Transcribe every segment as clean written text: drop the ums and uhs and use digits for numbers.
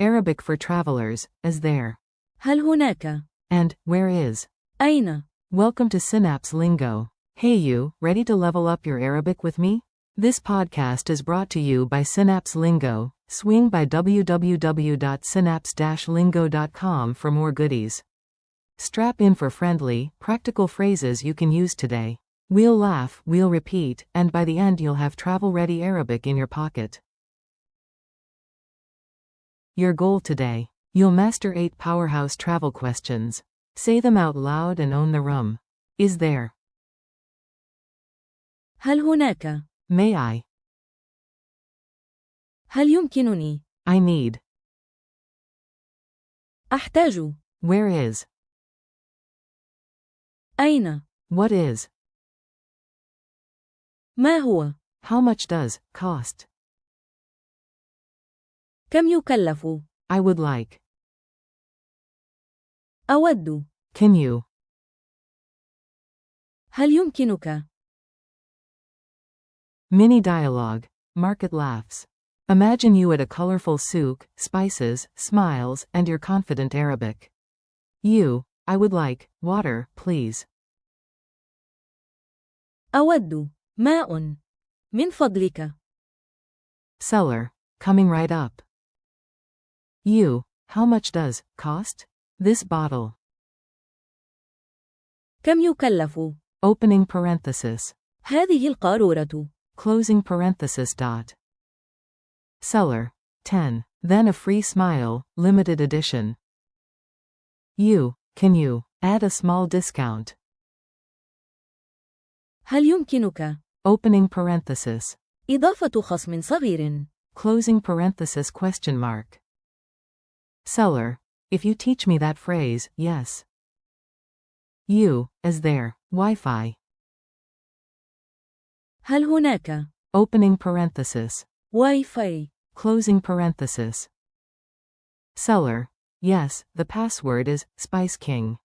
Arabic for travelers, is there. هل هناك؟ And, where is. أين؟ Welcome to Synapse Lingo. Hey you, ready to level up your Arabic with me? This podcast is brought to you by Synapse Lingo. Swing by www.synapse-lingo.com for more goodies. Strap in for friendly, practical phrases you can use today. We'll laugh, we'll repeat, and by the end you'll have travel-ready Arabic in your pocket. Your goal today. You'll master 8 powerhouse travel questions. Say them out loud and own the room. Is there. هل هناك؟ May I. هل يمكنني؟ I need. أحتاج. Where is. أين؟ What is. ما هو؟ How much does cost. كم يكلف؟ I would like. أود. Can you. هل يمكنك؟ Mini dialogue. Market laughs. Imagine you at a colorful souk, spices, smiles, and your confident Arabic. You. I would like. Water, please. أود. ماء. من فضلك. Seller. Coming right up. You. How much does cost. This bottle. كم يكلف؟ Opening parenthesis. هذه القارورة. Closing parenthesis. Seller. 10. Then a free smile, limited edition. You. Can you add a small discount. هل يمكنك؟ Opening parenthesis. إضافة خصم صغير. Closing parenthesis. Seller. If you teach me that phrase, yes. You. Is there Wi-Fi. هل هناك؟ Opening parenthesis. واي فاي. Closing parenthesis. Seller. Yes, the password is Spice King.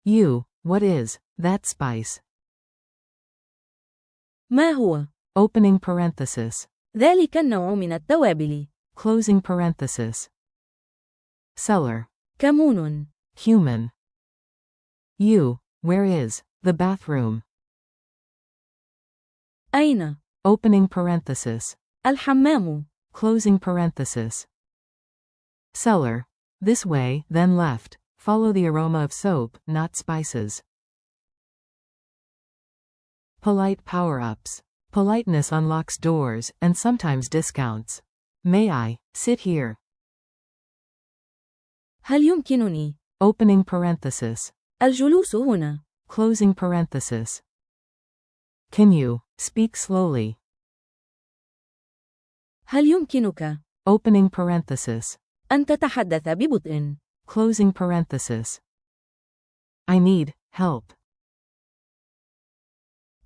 You. What is that spice. ما هو؟ Opening parenthesis. ذلك النوع من التوابل. Closing parenthesis. Seller. كمون. Human. You. Where is the bathroom. أين؟ Opening parenthesis. الحمام. Closing parenthesis. Seller. This way, then left. Follow the aroma of soap, not spices. Polite power-ups. Politeness unlocks doors, and sometimes discounts. May I sit here. هل يمكنني؟ Opening parenthesis. الجلوس هنا. Closing parenthesis. Can you speak slowly. هل يمكنك؟ Opening parenthesis. أن تتحدث ببطء. Closing parenthesis. I need help.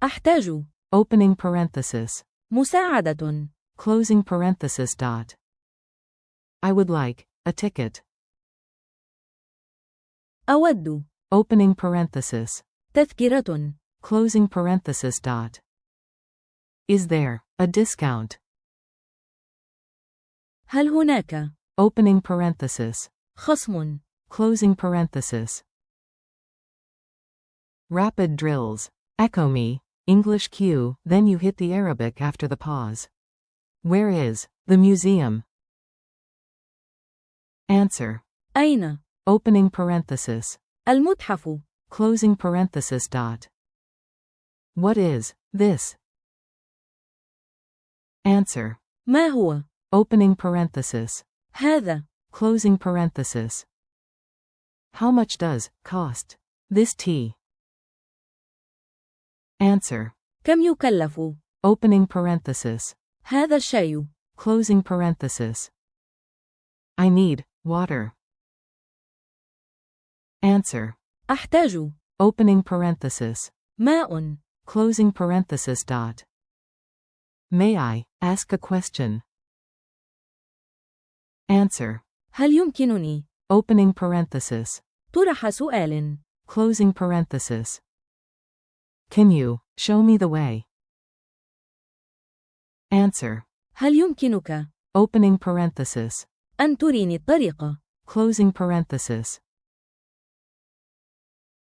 أحتاج. Opening parenthesis. مساعدة. Closing parenthesis. I would like a ticket. أود. Opening parenthesis. تذكرة. Closing parenthesis. Is there a discount. هل هناك؟ Opening parenthesis. خصم. Closing parenthesis. Rapid drills. Echo me. English cue, then you hit the Arabic after the pause. Where is the museum. Answer. أين؟ Opening parenthesis. المتحف. Closing parenthesis. What is this. Answer. ما هو؟ Opening parenthesis. هذا. Closing parenthesis. How much does cost this tea. Answer. كم يكلف؟ Opening parenthesis. هذا الشاي. Closing parenthesis. I need water. Answer. أحتاج. Opening parenthesis. ماء. Closing parenthesis. May I ask a question. Answer. هل يمكنني؟ Opening parenthesis. طرح سؤال. Closing parenthesis. Can you show me the way. Answer. هل يمكنك؟ Opening parenthesis. أن تريني الطريق. Closing parenthesis.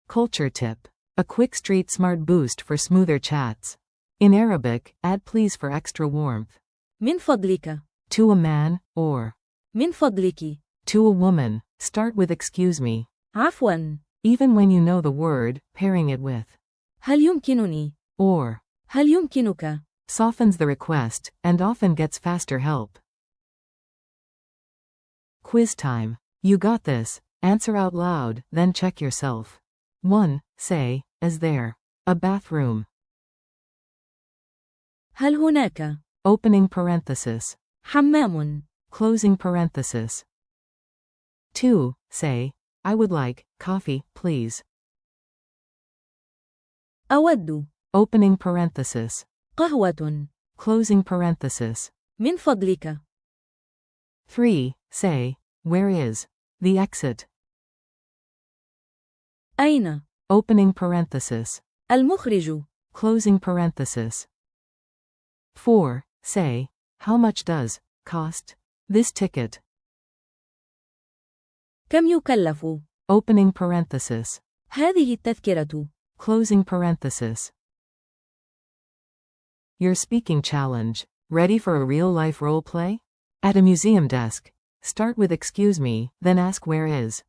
Culture tip. A quick street smart boost for smoother chats. In Arabic, add please for extra warmth. من فضلك. To a man, or من فضلك. to a woman, start with excuse me. عفواً. Even when you know the word, pairing it with هل يمكنني؟ or هل يمكنك؟ softens the request, and often gets faster help. Quiz time. You got this. Answer out loud, then check yourself. 1. Say, is there a bathroom? هل هناك Opening parenthesis. حمام؟ Closing parenthesis. 2. Say, I would like coffee, please. أود Opening parenthesis. قهوة. Closing parenthesis. من فضلك. 3. Say, where is the exit? أين Opening parenthesis. المخرج؟ Closing parenthesis. 4. Say, how much does cost this ticket? كم يكلف؟ Opening parenthesis. هذه التذكرة. Closing parenthesis. Your speaking challenge. Ready for a real-life role play? At a museum desk. Start with excuse me, then ask where is.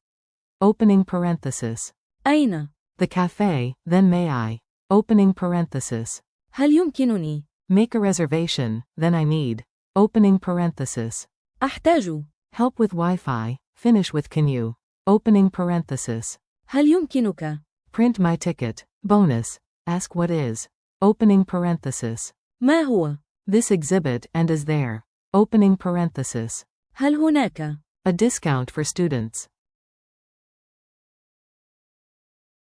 Opening parenthesis. أين The cafe, then may I. Opening parenthesis. هل يمكنني؟ Make a reservation, then I need. Opening parenthesis. أحتاج. Help with Wi-Fi, finish with can you. Opening parenthesis. هل يمكنك؟ Print my ticket, bonus. Ask what is. Opening parenthesis. ما هو؟ This exhibit and is there. Opening parenthesis. هل هناك A discount for students.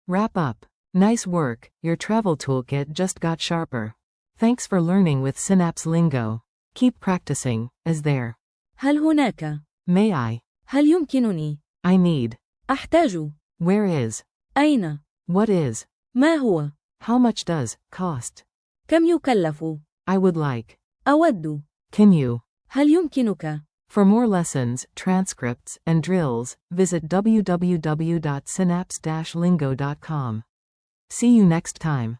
Wrap up. Nice work, your travel toolkit just got sharper. Thanks for learning with Synapse Lingo. Keep practicing, is there. هل هناك May I. هل يمكنني I need. أحتاج Where is. أين What is. ما هو How much does cost. كم يكلف I would like. أود Can you. هل يمكنك For more lessons, transcripts, and drills, visit www.synapse-lingo.com. See you next time.